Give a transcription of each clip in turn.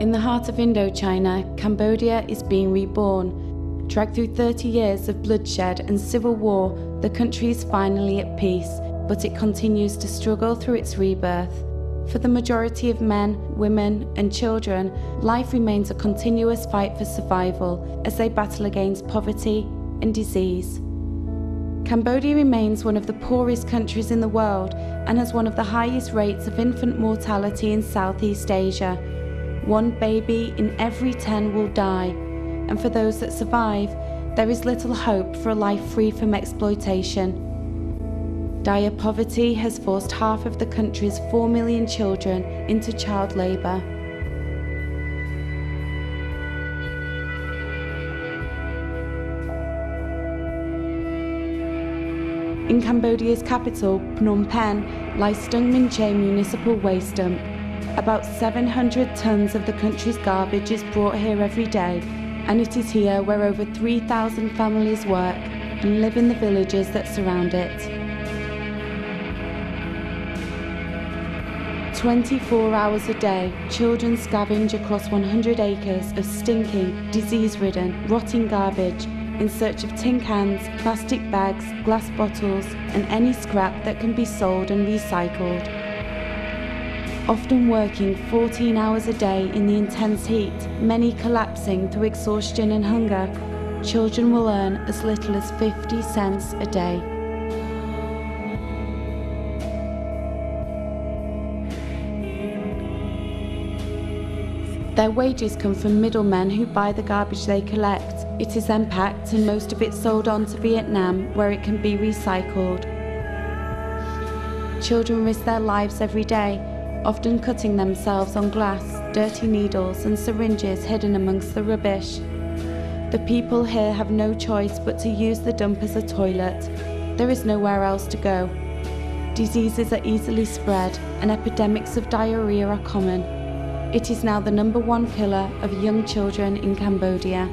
In the heart of Indochina, Cambodia is being reborn. Dragged through 30 years of bloodshed and civil war, the country is finally at peace, but it continues to struggle through its rebirth. For the majority of men, women, and children, life remains a continuous fight for survival as they battle against poverty and disease. Cambodia remains one of the poorest countries in the world and has one of the highest rates of infant mortality in Southeast Asia. 1 baby in every 10 will die, and for those that survive, there is little hope for a life free from exploitation. Dire poverty has forced half of the country's 4 million children into child labour. In Cambodia's capital, Phnom Penh, lies Stung Min Che Municipal Waste Dump. About 700 tons of the country's garbage is brought here every day, and it is here where over 3,000 families work and live in the villages that surround it. 24 hours a day, children scavenge across 100 acres of stinking, disease-ridden, rotting garbage in search of tin cans, plastic bags, glass bottles, and any scrap that can be sold and recycled. Often working 14 hours a day in the intense heat, many collapsing through exhaustion and hunger, children will earn as little as 50 cents a day. Their wages come from middlemen who buy the garbage they collect. It is then packed and most of it sold on to Vietnam, where it can be recycled. Children risk their lives every day, often cutting themselves on glass, dirty needles and syringes hidden amongst the rubbish. The people here have no choice but to use the dump as a toilet. There is nowhere else to go. Diseases are easily spread and epidemics of diarrhea are common. It is now the #1 killer of young children in Cambodia.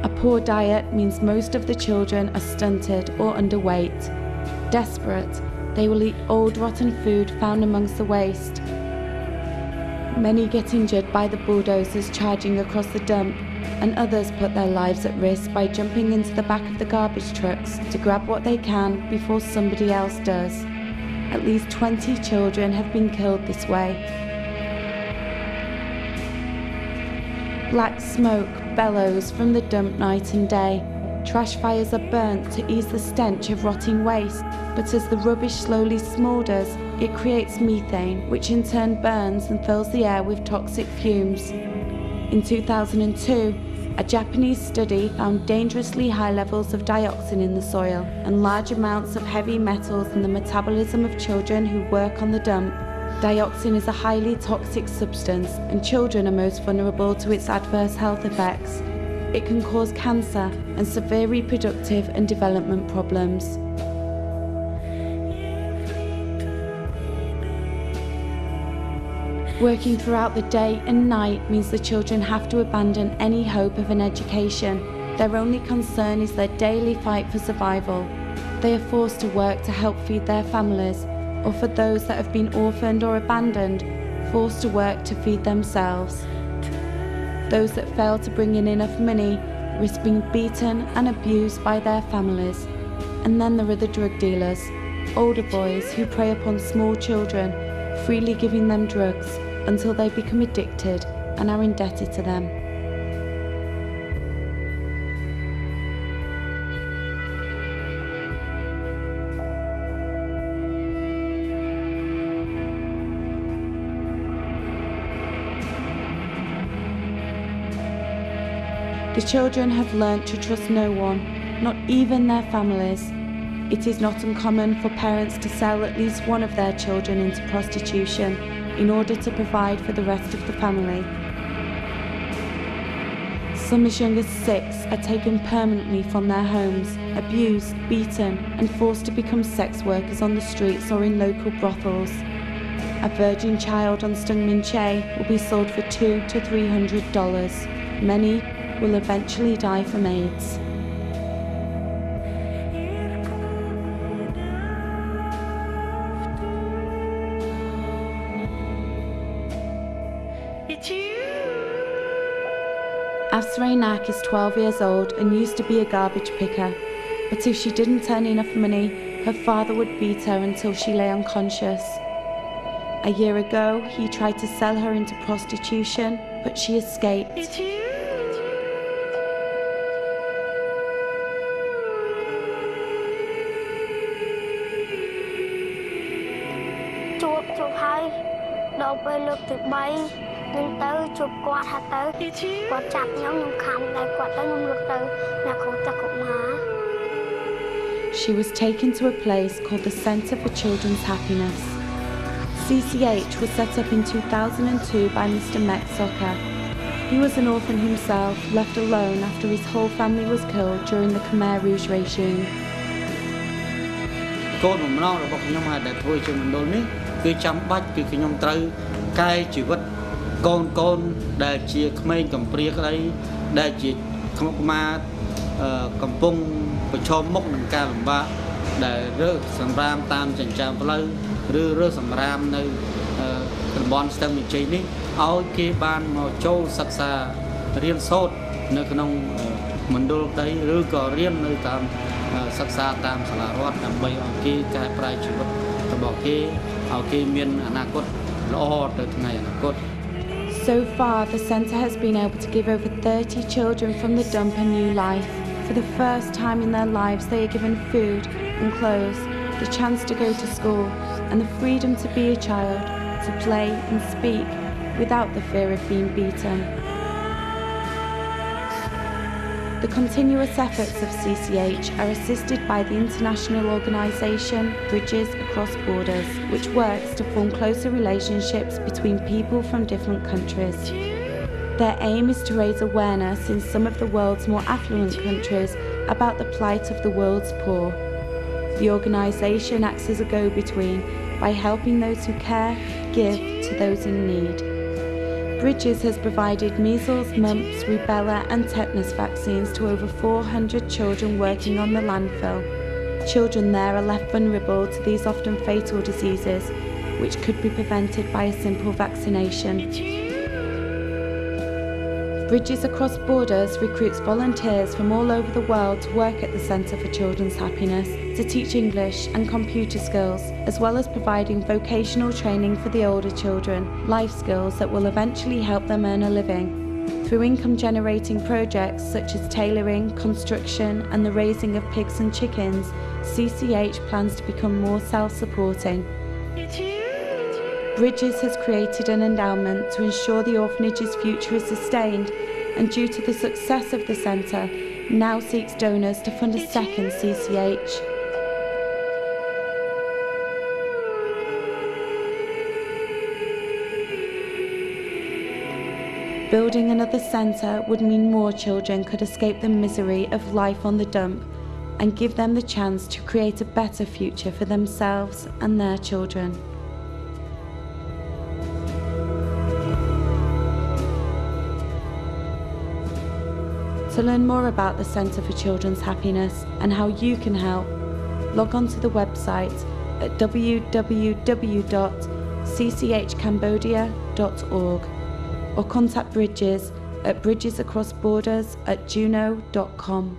A poor diet means most of the children are stunted or underweight. Desperate, they will eat old rotten food found amongst the waste. Many get injured by the bulldozers charging across the dump, and others put their lives at risk by jumping into the back of the garbage trucks to grab what they can before somebody else does. At least 20 children have been killed this way. Black smoke bellows from the dump night and day. Trash fires are burnt to ease the stench of rotting waste, but as the rubbish slowly smoulders, it creates methane, which in turn burns and fills the air with toxic fumes. In 2002, a Japanese study found dangerously high levels of dioxin in the soil and large amounts of heavy metals in the metabolism of children who work on the dump. Dioxin is a highly toxic substance, and children are most vulnerable to its adverse health effects. It can cause cancer and severe reproductive and development problems. Working throughout the day and night means the children have to abandon any hope of an education. Their only concern is their daily fight for survival. They are forced to work to help feed their families, or for those that have been orphaned or abandoned, forced to work to feed themselves. Those that fail to bring in enough money risk being beaten and abused by their families. And then there are the drug dealers, older boys who prey upon small children, freely giving them drugs until they become addicted and are indebted to them. The children have learnt to trust no one, not even their families. It is not uncommon for parents to sell at least one of their children into prostitution in order to provide for the rest of the family. Some as young as 6 are taken permanently from their homes, abused, beaten, and forced to become sex workers on the streets or in local brothels. A virgin child on Stung Min Che will be sold for $200 to $300. Many will eventually die from AIDS. Afsreinak is 12 years old and used to be a garbage picker, but if she didn't earn enough money, her father would beat her until she lay unconscious. A year ago, he tried to sell her into prostitution, but she escaped. She was taken to a place called the Centre for Children's Happiness. CCH was set up in 2002 by Mr. Metsoka. He was an orphan himself, left alone after his whole family was killed during the Khmer Rouge regime. So far, the centre has been able to give over 30 children from the dump a new life. For the first time in their lives, they are given food and clothes, the chance to go to school, and the freedom to be a child, to play and speak without the fear of being beaten. The continuous efforts of CCH are assisted by the international organisation Bridges Across Borders, which works to form closer relationships between people from different countries. Their aim is to raise awareness in some of the world's more affluent countries about the plight of the world's poor. The organisation acts as a go-between by helping those who care give to those in need. Bridges has provided measles, mumps, rubella and tetanus vaccines to over 400 children working on the landfill. Children there are left vulnerable to these often fatal diseases, which could be prevented by a simple vaccination. Bridges Across Borders recruits volunteers from all over the world to work at the Centre for Children's Happiness to teach English and computer skills, as well as providing vocational training for the older children, life skills that will eventually help them earn a living. Through income-generating projects such as tailoring, construction and the raising of pigs and chickens, CCH plans to become more self-supporting. Bridges has created an endowment to ensure the orphanage's future is sustained, and due to the success of the centre, now seeks donors to fund a second CCH. Building another centre would mean more children could escape the misery of life on the dump and give them the chance to create a better future for themselves and their children. To learn more about the Centre for Children's Happiness and how you can help, log on to the website at www.cchcambodia.org or contact Bridges at bridgesacrossborders@juno.com.